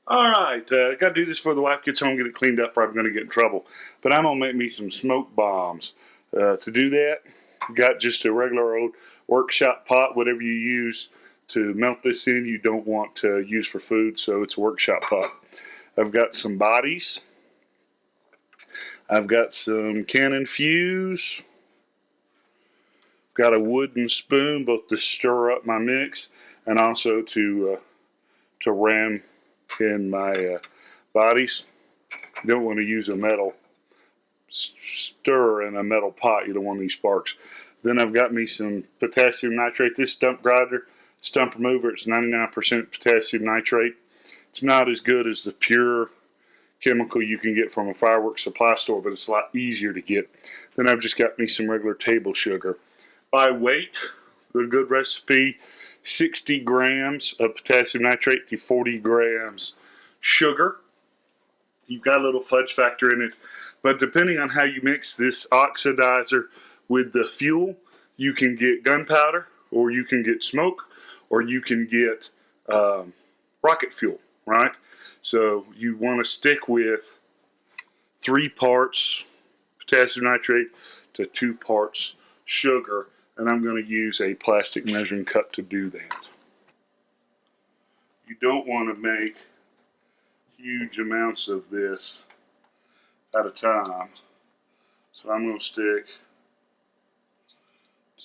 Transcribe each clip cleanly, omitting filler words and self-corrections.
All right, I got to do this before the wife gets home, get it cleaned up, or I'm going to get in trouble. But I'm going to make me some smoke bombs. To do that, got just a regular old workshop pot, whatever you use to melt this in. You don't want to use for food, so it's a workshop pot. I've got some bodies. I've got some cannon fuse. Got a wooden spoon, both to stir up my mix and also to ram in my bodies. You don't want to use a metal stir in a metal pot. You don't want any sparks. Then I've got me some potassium nitrate. This stump grinder, stump remover, it's 99% potassium nitrate. It's not as good as the pure chemical you can get from a fireworks supply store, but it's a lot easier to get. Then I've just got me some regular table sugar. By weight, a good recipe, 60 grams of potassium nitrate to 40 grams sugar. You've got a little fudge factor in it, but depending on how you mix this oxidizer with the fuel, you can get gunpowder, or you can get smoke, or you can get rocket fuel, right? So you want to stick with 3 parts potassium nitrate to 2 parts sugar, and I'm going to use a plastic measuring cup to do that. You don't want to make huge amounts of this at a time, so I'm going to stick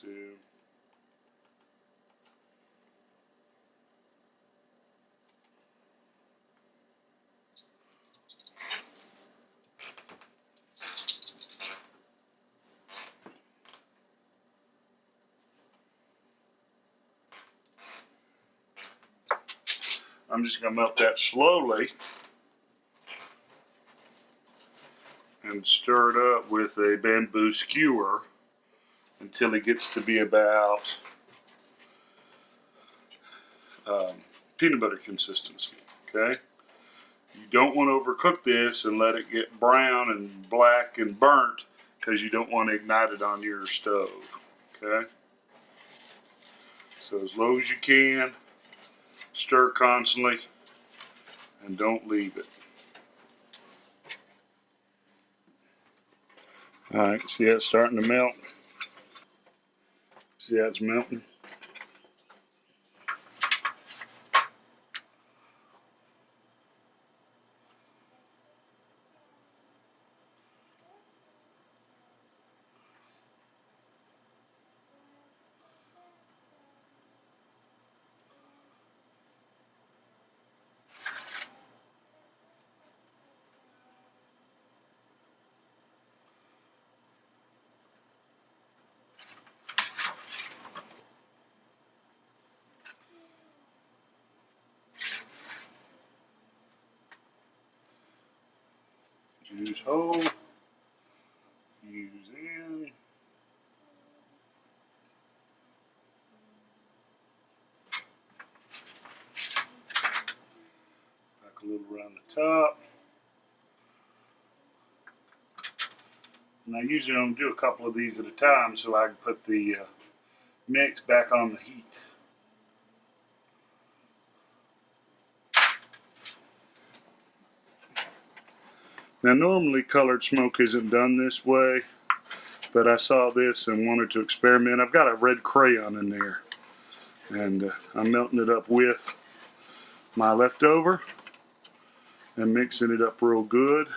to I'm just going to melt that slowly and stir it up with a bamboo skewer until it gets to be about peanut butter consistency. Okay? You don't want to overcook this and let it get brown and black and burnt, because you don't want to ignite it on your stove. Okay? So as low as you can, stir constantly, and don't leave it. Alright, see how it's starting to melt? See how it's melting? Fuse hole, fuse in. Back a little around the top. And I usually don't do a couple of these at a time so I can put the mix back on the heat. Now normally colored smoke isn't done this way, but I saw this and wanted to experiment. I've got a red crayon in there, and I'm melting it up with my leftover and mixing it up real good.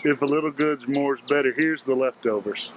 If a little good's more's better, here's the leftovers.